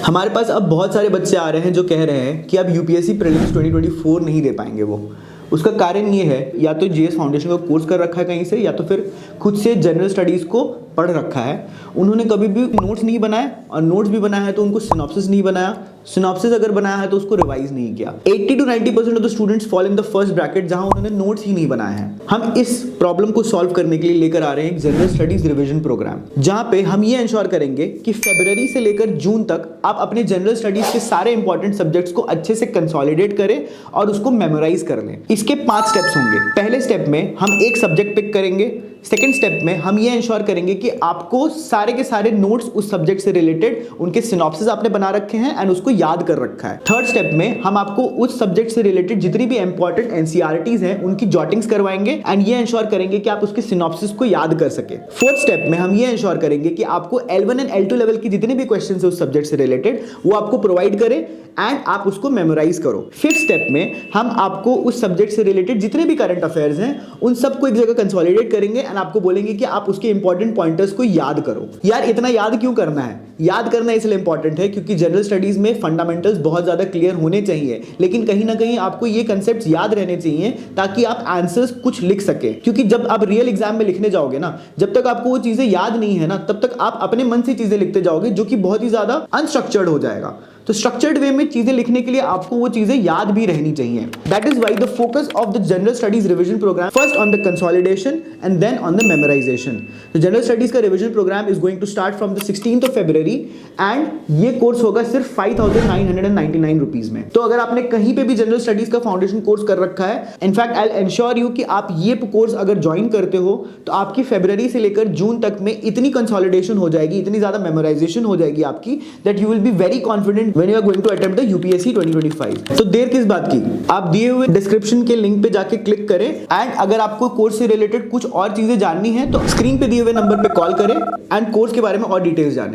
हमारे पास अब बहुत सारे बच्चे आ रहे हैं जो कह रहे हैं कि अब यूपीएससी प्रीलिम्स 2024 नहीं दे पाएंगे वो। उसका कारण ये है, या तो जीएस फाउंडेशन का कोर्स कर रखा है कहीं से, या तो फिर खुद से जनरल स्टडीज़ को पढ़ रखा है। उन्होंने कभी भी नोट्स नहीं बनाए, और नोट्स भी बनाया है तो उनको सिनॉप्सिस नहीं बनाया, सिनॉप्सिस अगर बनाया है तो उसको रिवाइज नहीं किया। 80 to 90% of the students fall in the first bracket, जहां उन्होंने नोट्स ही नहीं बनाए हैं। हम इस प्रॉब्लम को सॉल्व करने के लिए लेकर आ रहे हैं एक जनरल स्टडीज रिवीजन प्रोग्राम, जहां पे हम ये इंश्योर करेंगे कि फरवरी से लेकर जून तक आप अपने जनरल स्टडीज के सारे इंपॉर्टेंट सब्जेक्ट्स को अच्छे से कंसोलिडेट करें और उसको मेमोराइज कर लें। इसके 5 स्टेप्स होंगे। पहले स्टेप में हम एक सब्जेक्ट पिक करेंगे। सेकेंड स्टेप में हम ये इंश्योर करेंगे कि आपको सारे के सारे नोट्स उस सब्जेक्ट से रिलेटेड, उनके सिनॉप्सिस आपने बना रखे हैं एंड उसको याद कर रखा है। थर्ड स्टेप में हम आपको उस सब्जेक्ट से रिलेटेड जितनी भी इंपॉर्टेंट एनसीईआरटीज हैं उनकी जॉटिंग्स करवाएंगे एंड ये इंश्योर करेंगे कि आप उसके सिनॉप्सिस को याद कर सके। फोर्थ स्टेप में हम ये इंश्योर करेंगे कि आपको L1 एंड L2 लेवल की जितने भी क्वेश्चन है उस सब्जेक्ट से रिलेटेड वो आपको प्रोवाइड करें एंड आप उसको मेमोराइज करो। फिफ्थ स्टेप में हम आपको उस सब्जेक्ट से रिलेटेड जितने भी करंट अफेयर्स हैं उन सबको एक जगह कंसोलिडेट करेंगे एंड आपको बोलेंगे कि आप उसके इंपॉर्टेंट पॉइंटर्स को याद करो। यार इतना याद क्यों करना है? याद करना इसलिए इंपॉर्टेंट है क्योंकि जनरल स्टडीज में फंडामेंटल्स बहुत ज्यादा क्लियर होने चाहिए, लेकिन कहीं ना कहीं आपको ये कंसेप्ट्स याद रहने चाहिए ताकि आप आंसर्स कुछ लिख सके। क्योंकि जब आप रियल एग्जाम में लिखने जाओगे ना, जब तक आपको वो चीजें याद नहीं है ना, तब तक आप अपने मन से चीजें लिखते जाओगे जो कि बहुत ही ज्यादा अनस्ट्रक्चर्ड हो जाएगा। तो स्ट्रक्चर्ड वे में चीजें लिखने के लिए आपको वो चीजें याद भी रहनी चाहिए। That is why the focus of the general studies revision programme first on the consolidation and then on the memorisation. तो जनरल स्टडीज का revision programme is going to start from the 16th of February and ये course होगा सिर्फ 5,999 rupees में। तो अगर आपने कहीं पे भी जनरल स्टडीज का फाउंडेशन कोर्स कर रखा है, इनफैक्ट आई एंश्योर यू कि आप ये कोर्स अगर ज्वाइन करते हो तो आपकी फरवरी से लेकर जून तक में इतनी कंसोलिडेशन हो जाएगी, इतनी ज्यादा मेमोराइजेशन हो जाएगी आपकी, that you will be very confident when you are going to attempt the UPSC 2025। तो देर किस बात की, आप दिए हुए डिस्क्रिप्शन के लिंक पे जाके क्लिक करें एंड अगर आपको कोर्स से रिलेटेड कुछ और चीजें जाननी है तो स्क्रीन पे दिए हुए नंबर पे कॉल करें एंड कोर्स के बारे में और डिटेल्स जानें।